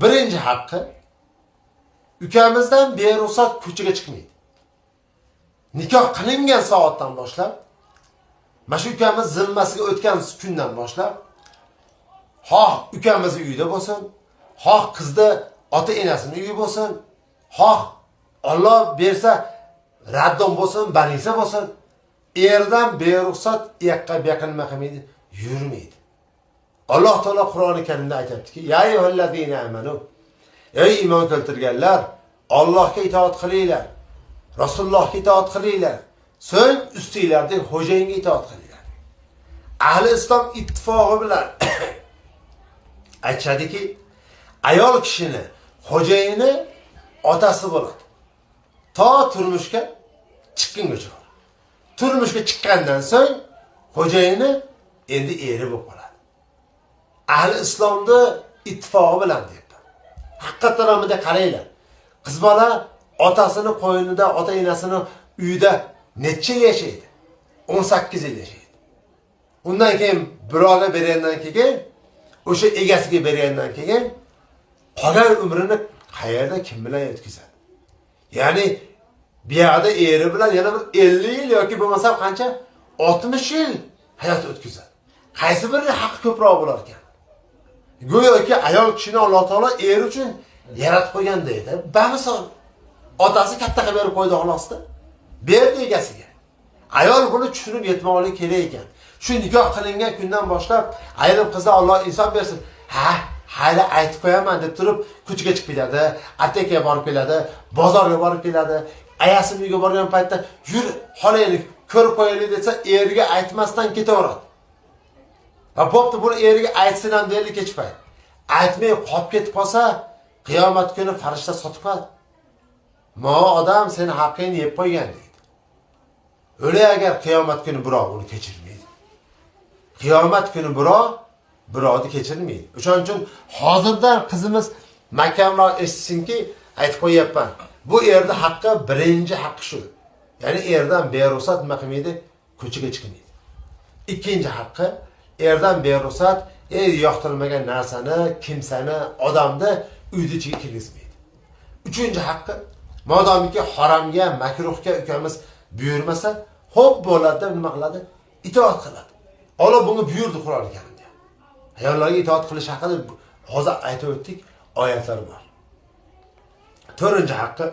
Birinchi haqqi, ukamizdan beruxsat ko'chaga chiqmaydi. Nikoh qilingan soatdan boshlab, mana shu ukamiz zimmasiga o'tgan kundan boshlab, xoh ukamizni uyida bo'lsin, xoh qizni ota-enasining uyi bo'lsin, xoh Alloh bersa raddon bo'lsin, banisa bo'lsin, erdan beruxsat yaqqa yaqinma qilmaydi, yurmaydi. Alloh taolo Qur'oni Karimda aytibdiki: "Ya ayyuhallazina amanu", ey iymon keltirganlar, Allohga itoat qilinglar, Rasulullohga itoat qilinglar, so'ng ustinglardagi xo'jayinga itoat qilinglar. Ahli islom ittifoqi bilan aytadiki, ayol kishini xo'jayini otasi bo'ladi. To turmushga chiqqungacha. Turmushga chiqqandan so'ng xo'jayini endi eri bo'lib qoladi. Ahli islomda ittifoqi bilan deyapman. Haqiqatan ham qaranglar. Qiz bola otasini qo'ynida, ota-enasini uyida necha yil yashaydi? 18 yil yashaydi. Undan keyin birovga bergandan keyin, o'sha egasiga bergandan keyin qolgan umrini qayerda kim bilan o'tkazadi? Ya'ni bu yerda eri bilan yana bir 50 yil yoki bo'lmasa qancha 60 yil hayot o'tkazadi. Qaysi biri haq ko'proq bo'lar ekan? Go'yoki ayol kishini Alloh taolo er uchun yaratib qo'ygan deydi. Bamisol otasi katta qilib berib qo'ydi xolosda. Berdi egasiga. Ayol buni tushunib yetmoqligi kerak ekan. Shu nikoh qilingan kundan boshlab ayrim qizlar Alloh inson bersin, hali aytib qo'yaman deb turib ko'chaga chiqib keladi, aptekaga borib keladi, bozorga borib keladi. Ayasining uyiga borgan paytda yur, xolaylik ko'rib qo'yaylik desa, eriga aytmasdan ketaveradi. Va bo'pti, buni eriga aytsin ham deylik kech payt. Aytmay qolib ketib qolsa, qiyomat kuni farishta sotib qo'yadi. "Mo odam seni haqqingni yeb qo'ygan" deydi. O'lay agar qiyomat kuni birov uni kechirmaydi. Qiyomat kuni birovni kechirmaydi. O'shaning uchun hozirdan qizimiz makamroq eshitsinki, aytib qo'yapman. Bu erda haqqi birinchi haqqi shu. Ya'ni erdan beruxsat nima qilmaydi? Ko'chaga chiqmaydi. Ikkinchi haqqi, erdan beruxsat yoqtirmagan narsani, kimsani, odamni uyda ichiga kirgizmaydi. Uchinchi haqqi, modomiki haromga, makruhga ukamiz buyurmasa, xo'p bo'ladi deb nima qiladi? Itoat qiladi. Alloh bunga buyurdi Qur'oni Karimda. Ayollarga itoat qilish haqida hozir aytib o'tdik, oyatlar bor. To'rtinchi haqqi,